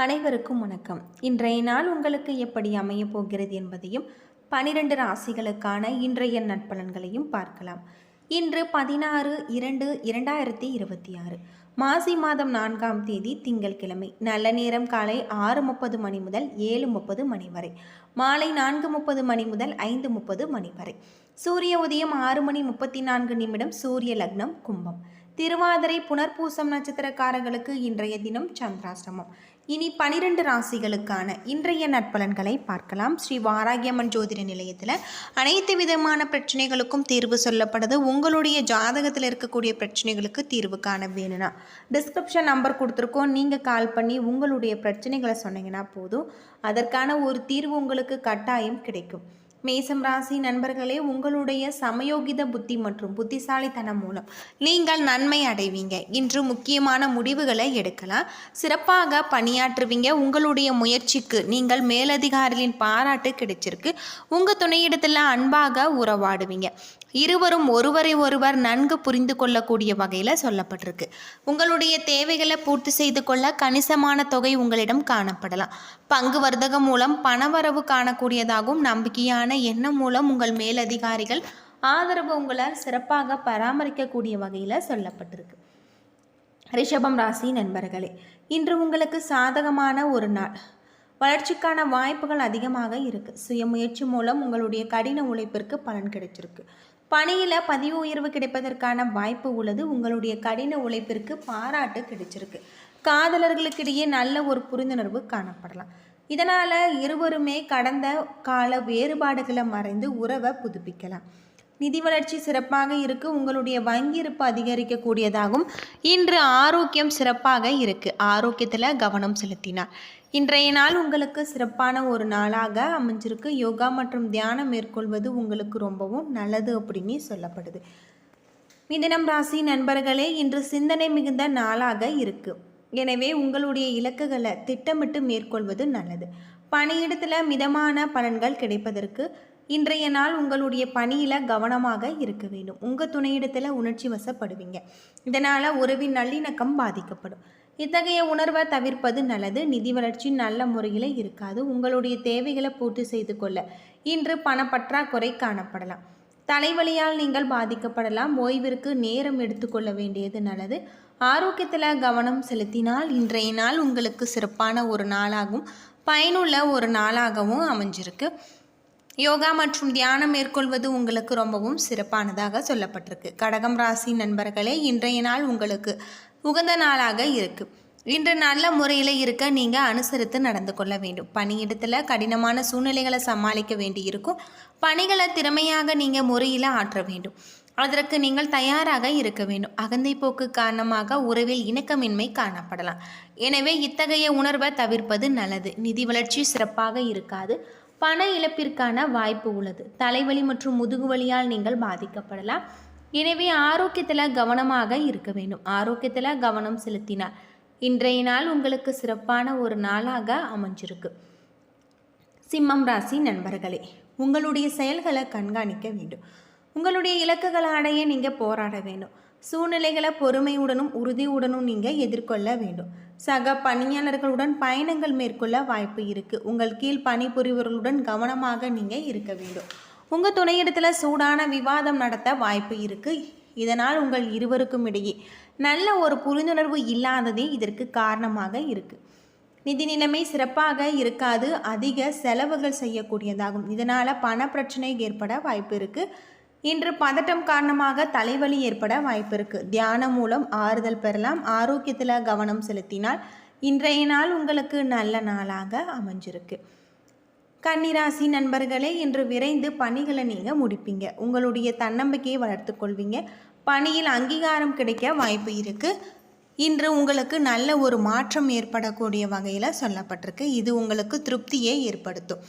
அனைவருக்கும் வணக்கம். இன்றைய நாள் உங்களுக்கு எப்படி அமையப் போகிறது என்பதையும் 12 ராசிகளுக்கான இன்றைய நற்பலன்களையும் பார்க்கலாம். இன்று 16/2/2026 மாசி மாதம் 4ஆம் தேதி திங்கட்கிழமை. நல்ல நேரம் காலை 6:30 மணி முதல் 7:30 மணி வரை, மாலை 4:30 மணி முதல் 5:30 மணி வரை. சூரிய உதயம் 6:34 சூரிய லக்னம் கும்பம். திருவாதிரை புனர்பூசம் நட்சத்திரக்காரர்களுக்கு இன்றைய தினம் சந்திராஷ்டமம். இனி 12 ராசிகளுக்கான இன்றைய நற்பலன்களை பார்க்கலாம். ஸ்ரீ வாராகியம்மன் ஜோதிட நிலையத்தில் அனைத்து விதமான பிரச்சனைகளுக்கும் தீர்வு சொல்லப்படுது. உங்களுடைய ஜாதகத்தில் இருக்கக்கூடிய பிரச்சனைகளுக்கு தீர்வு காண வேணும்னா டிஸ்கிரிப்ஷன் நம்பர் கொடுத்துருக்கோம். நீங்கள் கால் பண்ணி உங்களுடைய பிரச்சனைகளை சொன்னீங்கன்னா போதும், அதற்கான ஒரு தீர்வு உங்களுக்கு கட்டாயம் கிடைக்கும். மேசம் ராசி நண்பர்களே, உங்களுடைய சமயோகித புத்தி மற்றும் புத்திசாலித்தனம் மூலம் நீங்கள் நன்மை அடைவீங்க. இன்று முக்கியமான முடிவுகளை எடுக்கலாம். சிறப்பாக பணியாற்றுவீங்க. உங்களுடைய முயற்சிக்கு நீங்கள் மேலதிகாரிகளின் பாராட்டு கிடைச்சிருக்கு. உங்கள் துணையிடத்தில் அன்பாக உறவாடுவீங்க. இருவரும் ஒருவரை ஒருவர் நன்கு புரிந்து கொள்ளக்கூடிய வகையில் சொல்லப்பட்டிருக்கு. உங்களுடைய தேவைகளை பூர்த்தி செய்து கொள்ள கணிசமான தொகை உங்களிடம் காணப்படலாம். பங்கு வர்த்தகம் மூலம் பணவரவு காணக்கூடியதாகவும் நம்பிக்கையான எண்ணம் மூலம் உங்கள் மேலதிகாரிகள் ஆதரவு உங்களால் சிறப்பாக பராமரிக்கக்கூடிய வகையில் சொல்லப்பட்டிருக்கு. ரிஷபம் ராசி நண்பர்களே, இன்று உங்களுக்கு சாதகமான ஒரு நாள். வளர்ச்சிக்கான வாய்ப்புகள் அதிகமாக இருக்குது. சுயமுயற்சி மூலம் உங்களுடைய கடின உழைப்பிற்கு பலன் கிடைச்சிருக்கு. பணியில் பதிவு உயர்வு கிடைப்பதற்கான வாய்ப்பு உள்ளது. உங்களுடைய கடின உழைப்பிற்கு பாராட்டு கிடைச்சிருக்கு. காதலர்களுக்கிடையே நல்ல ஒரு புரிந்துணர்வு காணப்படலாம். இதனால் இருவருமே கடந்த கால வேறுபாடுகளை மறைந்து உறவை புதுப்பிக்கலாம். நிதி வளர்ச்சி சிறப்பாக இருக்குது. உங்களுடைய வங்கி இருப்பு அதிகரிக்கக்கூடியதாகவும் இன்று ஆரோக்கியம் சிறப்பாக இருக்குது. ஆரோக்கியத்தில் கவனம் செலுத்தினார். இன்றைய நாள் உங்களுக்கு சிறப்பான ஒரு நாளாக அமைஞ்சிருக்கு. யோகா மற்றும் தியானம் மேற்கொள்வது உங்களுக்கு ரொம்பவும் நல்லது அப்படின்னு சொல்லப்படுது. மிதுனம் ராசி நண்பர்களே, இன்று சிந்தனை மிகுந்த நாளாக இருக்குது. எனவே உங்களுடைய இலக்குகளை திட்டமிட்டு மேற்கொள்வது நல்லது. பணியிடத்தில் மிதமான பலன்கள் கிடைப்பதற்கு இன்றைய நாள் உங்களுடைய பணியில் கவனமாக இருக்க வேண்டும். உங்கள் துணையிடத்தில் உணர்ச்சி வசப்படுவீங்க. இதனால் உறவின் நல்லிணக்கம் பாதிக்கப்படும். இத்தகைய உணர்வை தவிர்ப்பது நல்லது. நிதி வளர்ச்சி நல்ல முறையில் இருக்காது. உங்களுடைய தேவைகளை பூர்த்தி செய்து கொள்ள இன்று பணப்பற்றாக்குறை காணப்படலாம். தலைவலியால் நீங்கள் பாதிக்கப்படலாம். ஓய்விற்கு நேரம் எடுத்துக்கொள்ள வேண்டியது நல்லது. ஆரோக்கியத்தில் கவனம் செலுத்தினால் இன்றைய நாள் உங்களுக்கு சிறப்பான ஒரு நாளாகவும் பயனுள்ள ஒரு நாளாகவும் அமைஞ்சிருக்கு. யோகா மற்றும் தியானம் மேற்கொள்வது உங்களுக்கு ரொம்பவும் சிறப்பானதாக சொல்லப்பட்டிருக்கு. கடகம் ராசி நண்பர்களே, இன்றைய நாள் உங்களுக்கு உகந்த நாளாக இருக்குது. இன்று நல்ல முறையில் இருக்க நீங்கள் அனுசரித்து நடந்து கொள்ள வேண்டும். பணியிடத்தில் கடினமான சூழ்நிலைகளை சமாளிக்க வேண்டி இருக்கும். பணிகளை திறமையாக நீங்கள் முறையில் ஆற்ற வேண்டும். அதற்கு நீங்கள் தயாராக இருக்க வேண்டும். அகந்தை போக்கு காரணமாக உறவில் இணக்கமின்மை காணப்படலாம். எனவே இத்தகைய உணர்வை தவிர்ப்பது நல்லது. நிதி வளர்ச்சி சிறப்பாக இருக்காது. பண இழப்பிற்கான வாய்ப்பு உள்ளது. தலைவலி மற்றும் முதுகுவலியால் நீங்கள் பாதிக்கப்படலாம். எனவே ஆரோக்கியத்தில் கவனமாக இருக்க வேண்டும். ஆரோக்கியத்தில் கவனம் செலுத்தினார் இன்றைய நாள் உங்களுக்கு சிறப்பான ஒரு நாளாக அமைஞ்சிருக்கு. சிம்மம் ராசி நண்பர்களே, உங்களுடைய செயல்களை கண்காணிக்க வேண்டும். உங்களுடைய இலக்குகளை அடைய நீங்கள் போராட வேண்டும். சூழ்நிலைகளை பொறுமையுடனும் உறுதியுடனும் நீங்கள் எதிர்கொள்ள வேண்டும். சக பணியாளர்களுடன் பயணங்கள் மேற்கொள்ள வாய்ப்பு இருக்குது. உங்கள் கீழ் பணிபுரிவர்களுடன் கவனமாக நீங்கள் இருக்க வேண்டும். உங்கள் துணையிடத்தில் சூடான விவாதம் நடத்த வாய்ப்பு இருக்குது. இதனால் உங்கள் இருவருக்கும் இடையே நல்ல ஒரு புரிந்துணர்வு இல்லாததே இதற்கு காரணமாக இருக்குது. நிதி நிலைமை சிறப்பாக இருக்காது. அதிக செலவுகள் செய்யக்கூடியதாகும். இதனால் பண பிரச்சனை ஏற்பட வாய்ப்பு இருக்குது. இன்று பதட்டம் காரணமாக தலைவலி ஏற்பட வாய்ப்பு இருக்குது. தியானம் மூலம் ஆறுதல் பெறலாம். ஆரோக்கியத்தில் கவனம் செலுத்தினால் இன்றைய நாள் உங்களுக்கு நல்ல நாளாக அமைஞ்சிருக்கு. கன்னிராசி நண்பர்களே, இன்று விரைந்து பணிகளை நீங்கள் முடிப்பீங்க. உங்களுடைய தன்னம்பிக்கையை வளர்த்து கொள்வீங்க. பணியில் அங்கீகாரம் கிடைக்க வாய்ப்பு இருக்குது. இன்று உங்களுக்கு நல்ல ஒரு மாற்றம் ஏற்படக்கூடிய வகையில் சொல்லப்பட்டிருக்கு. இது உங்களுக்கு திருப்தியை ஏற்படுத்தும்.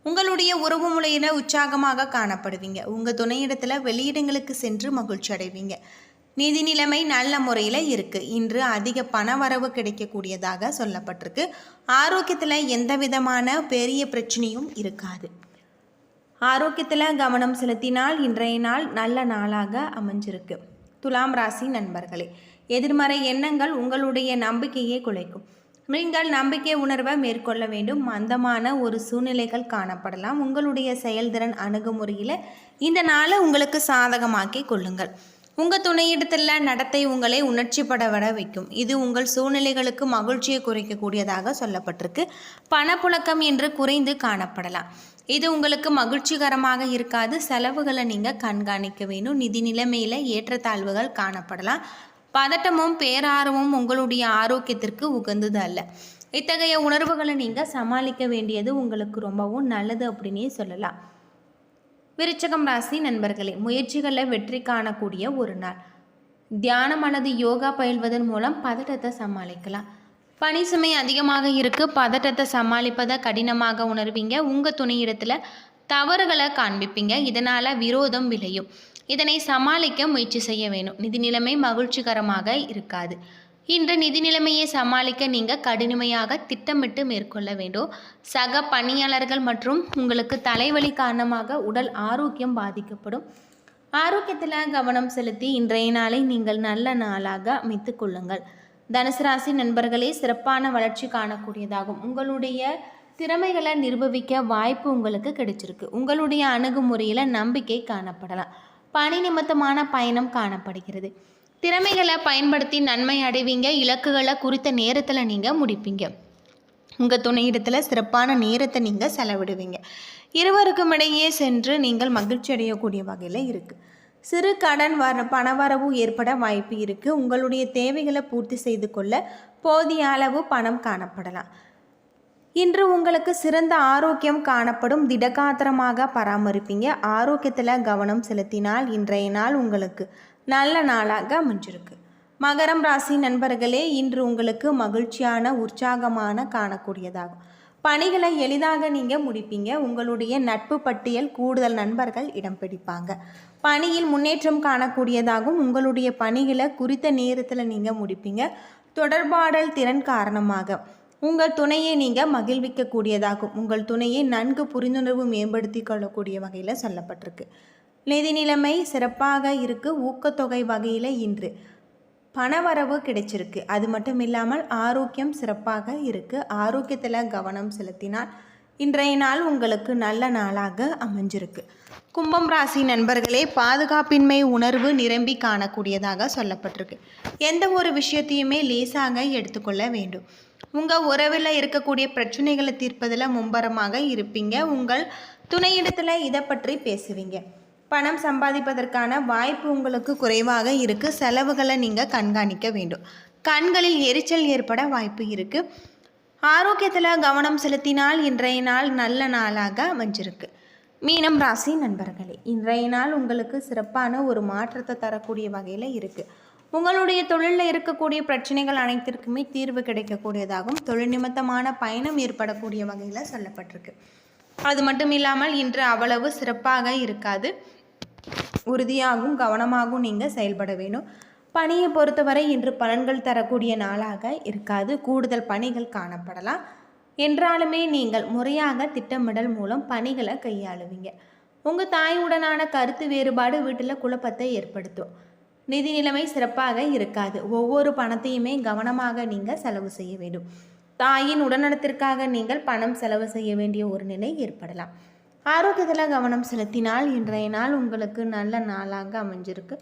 உங்களுடைய உறவு முறையில் உற்சாகமாக காணப்படுவீங்க. உங்கள் துணையிடத்தில் வெளியிடங்களுக்கு சென்று மகிழ்ச்சி அடைவீங்க. நிதி நிலைமை நல்ல முறையில் இருக்குது. இன்று அதிக பண வரவு கிடைக்கக்கூடியதாக சொல்லப்பட்டிருக்கு. ஆரோக்கியத்தில் எந்த விதமான பெரிய பிரச்சனையும் இருக்காது. ஆரோக்கியத்தில் கவனம் செலுத்தினால் இன்றைய நாள் நல்ல நாளாக அமைஞ்சிருக்கு. துலாம் ராசி நண்பர்களே, எதிர்மறை எண்ணங்கள் உங்களுடைய நம்பிக்கையை குலைக்கும். நீங்கள் நம்பிக்கை உணர்வை மேற்கொள்ள வேண்டும். மந்தமான ஒரு சூழ்நிலைகள் காணப்படலாம். உங்களுடைய செயல்திறன் அணுகுமுறையில் இந்த நாளை உங்களுக்கு சாதகமாக்கி கொள்ளுங்கள். உங்கள் துணையிடத்தில் நடத்தை உங்களை உணர்ச்சிப்பட விட வைக்கும். இது உங்கள் சூழ்நிலைகளுக்கு மகிழ்ச்சியை குறைக்கக்கூடியதாக சொல்லப்பட்டிருக்கு. பணப்புழக்கம் என்று குறைந்து காணப்படலாம். இது உங்களுக்கு மகிழ்ச்சிகரமாக இருக்காது. செலவுகளை நீங்கள் கண்காணிக்க வேண்டும். நிதி நிலைமையில் ஏற்றத்தாழ்வுகள் காணப்படலாம். பதட்டமும் பேரார்வமும் உங்களுடைய ஆரோக்கியத்திற்கு உகந்தது அல்ல. இத்தகைய உணர்வுகளை நீங்கள் சமாளிக்க வேண்டியது உங்களுக்கு ரொம்பவும் நல்லது அப்படின்னே சொல்லலாம். விருச்சிகம் ராசி நண்பர்களே, முயற்சிகளில் வெற்றி காணக்கூடிய ஒரு நாள். தியானம் அல்லது யோகா பயில்வதன் மூலம் பதட்டத்தை சமாளிக்கலாம். பணி சுமை அதிகமாக இருக்குது. பதட்டத்தை சமாளிப்பதை கடினமாக உணர்வீங்க. உங்கள் துணையிடத்தில் தவறுகளை காண்பிப்பீங்க. இதனால் விரோதம் விளையும். இதனை சமாளிக்க முயற்சி செய்ய வேணும். நிதி நிலைமை மகிழ்ச்சிகரமாக இருக்காது. இன்று நிதி நிலைமையை சமாளிக்க நீங்கள் கடுமையாக திட்டமிட்டு மேற்கொள்ள வேண்டும். சக பணியாளர்கள் மற்றும் உங்களுக்கு தலைவலி காரணமாக உடல் ஆரோக்கியம் பாதிக்கப்படும். ஆரோக்கியத்தில் கவனம் செலுத்தி இன்றைய நாளை நீங்கள் நல்ல நாளாக அமைத்து கொள்ளுங்கள். தனுசு ராசி நண்பர்களே, சிறப்பான வளர்ச்சி காணக்கூடியதாகும். உங்களுடைய திறமைகளை நிரூபிக்க வாய்ப்பு உங்களுக்கு கிடைச்சிருக்கு. உங்களுடைய அணுகுமுறையில் நம்பிக்கை காணப்படலாம். பணி நிமித்தமான பயணம் காணப்படுகிறது. திறமைகளை பயன்படுத்தி நன்மை அடைவீங்க. இலக்குகளை குறித்த நேரத்தில் நீங்கள் முடிப்பீங்க. உங்கள் துணையிடத்தில் சிறப்பான நேரத்தை நீங்கள் செலவிடுவீங்க. இருவருக்கும் இடையே சென்று நீங்கள் மகிழ்ச்சி அடையக்கூடிய வகையில் இருக்குது. சிறு கடன் பணவரவு ஏற்பட வாய்ப்பு இருக்குது. உங்களுடைய தேவைகளை பூர்த்தி செய்து கொள்ள போதிய அளவு பணம் காணப்படலாம். இன்று உங்களுக்கு சிறந்த ஆரோக்கியம் காணப்படும். திடகாத்திரமாக பராமரிப்பீங்க. ஆரோக்கியத்தில் கவனம் செலுத்தினால் இன்றைய நாள் உங்களுக்கு நல்ல நாளாக அமைஞ்சிருக்கு. மகரம் ராசி நண்பர்களே, இன்று உங்களுக்கு மகிழ்ச்சியான உற்சாகமான காணக்கூடியதாகும். பணிகளை எளிதாக நீங்கள் முடிப்பீங்க. உங்களுடைய நட்பு பட்டியல் கூடுதல் நண்பர்கள் இடம் பிடிப்பாங்க. பணியில் முன்னேற்றம் காணக்கூடியதாகும். உங்களுடைய பணிகளை குறித்த நேரத்தில் நீங்கள் முடிப்பீங்க. தொடர்பாடல் திறன் காரணமாக உங்கள் துணையை நீங்கள் மகிழ்விக்கக்கூடியதாகும். உங்கள் துணையை நன்கு புரிந்துணர்வு மேம்படுத்தி கொள்ளக்கூடிய வகையில் சொல்லப்பட்டிருக்கு. நிதி நிலைமை சிறப்பாக இருக்குது. ஊக்கத்தொகை வகையில் இன்று பணவரவு கிடைச்சிருக்கு. அது மட்டும் இல்லாமல் ஆரோக்கியம் சிறப்பாக இருக்குது. ஆரோக்கியத்தில் கவனம் செலுத்தினால் இன்றைய நாள் உங்களுக்கு நல்ல நாளாக அமைஞ்சிருக்கு. கும்பம் ராசி நண்பர்களே, பாதுகாப்பின்மை உணர்வு நிரம்பி காணக்கூடியதாக சொல்லப்பட்டிருக்கு. எந்த ஒரு விஷயத்தையுமே லேசாக எடுத்துக்கொள்ள வேண்டும். உங்கள் உறவில் இருக்கக்கூடிய பிரச்சனைகளை தீர்ப்பதில் மும்பரமாக இருப்பீங்க. உங்கள் துணையிடத்தில் இதை பற்றி பேசுவீங்க. பணம் சம்பாதிப்பதற்கான வாய்ப்பு உங்களுக்கு குறைவாக இருக்குது. செலவுகளை நீங்கள் கண்காணிக்க வேண்டும். கண்களில் எரிச்சல் ஏற்பட வாய்ப்பு இருக்குது. ஆரோக்கியத்தில் கவனம் செலுத்தினால் இன்றைய நாள் நல்ல நாளாக அமைஞ்சிருக்கு. மீனம் ராசி நண்பர்களே, இன்றைய நாள் உங்களுக்கு சிறப்பான ஒரு மாற்றத்தை தரக்கூடிய வகையில் இருக்குது. உங்களுடைய தொழிலில் இருக்கக்கூடிய பிரச்சனைகள் அனைத்திற்குமே தீர்வு கிடைக்கக்கூடியதாகவும் தொழில் நிமித்தமான பயணம் ஏற்படக்கூடிய வகையில் சொல்லப்பட்டிருக்கு. அது மட்டும் இல்லாமல் இன்று அவ்வளவு சிறப்பாக இருக்காது. உறுதியாகவும் கவனமாகவும் நீங்கள் செயல்பட வேணும். பணியை பொறுத்தவரை இன்று பலன்கள் தரக்கூடிய நாளாக இருக்காது. கூடுதல் பணிகள் காணப்படலாம். என்றாலுமே நீங்கள் முறையாக திட்டமிடல் மூலம் பணிகளை கையாளுவீங்க. உங்கள் தாயுடனான கருத்து வேறுபாடு வீட்டில் குழப்பத்தை ஏற்படுத்தும். நிதி நிலைமை சிறப்பாக இருக்காது. ஒவ்வொரு பணத்தையுமே கவனமாக நீங்கள் செலவு செய்ய வேண்டும். தாயின் உடல்நலத்திற்காக நீங்கள் பணம் செலவு செய்ய வேண்டிய ஒரு நிலை ஏற்படலாம். ஆரோக்கியத்தில் கவனம் செலுத்தினால் இன்றைய நாள் உங்களுக்கு நல்ல நாளாக அமைஞ்சிருக்கு.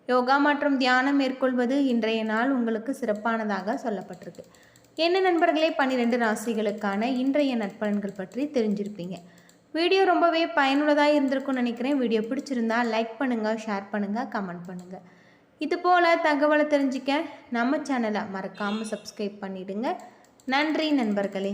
யோகா மற்றும் தியானம் மேற்கொள்வது இன்றைய நாள் உங்களுக்கு சிறப்பானதாக சொல்லப்பட்டிருக்கு. என்ன நண்பர்களே, 12 ராசிகளுக்கான இன்றைய நற்பலன்கள் பற்றி தெரிஞ்சிருப்பீங்க. வீடியோ ரொம்பவே பயனுள்ளதாக இருந்திருக்கும்னு நினைக்கிறேன். வீடியோ பிடிச்சிருந்தா லைக் பண்ணுங்கள், ஷேர் பண்ணுங்கள், கமெண்ட் பண்ணுங்கள். இதுபோல் தகவலை தெரிஞ்சிக்க நம்ம சேனலை மறக்காமல் சப்ஸ்கிரைப் பண்ணிவிடுங்க. நன்றி நண்பர்களே.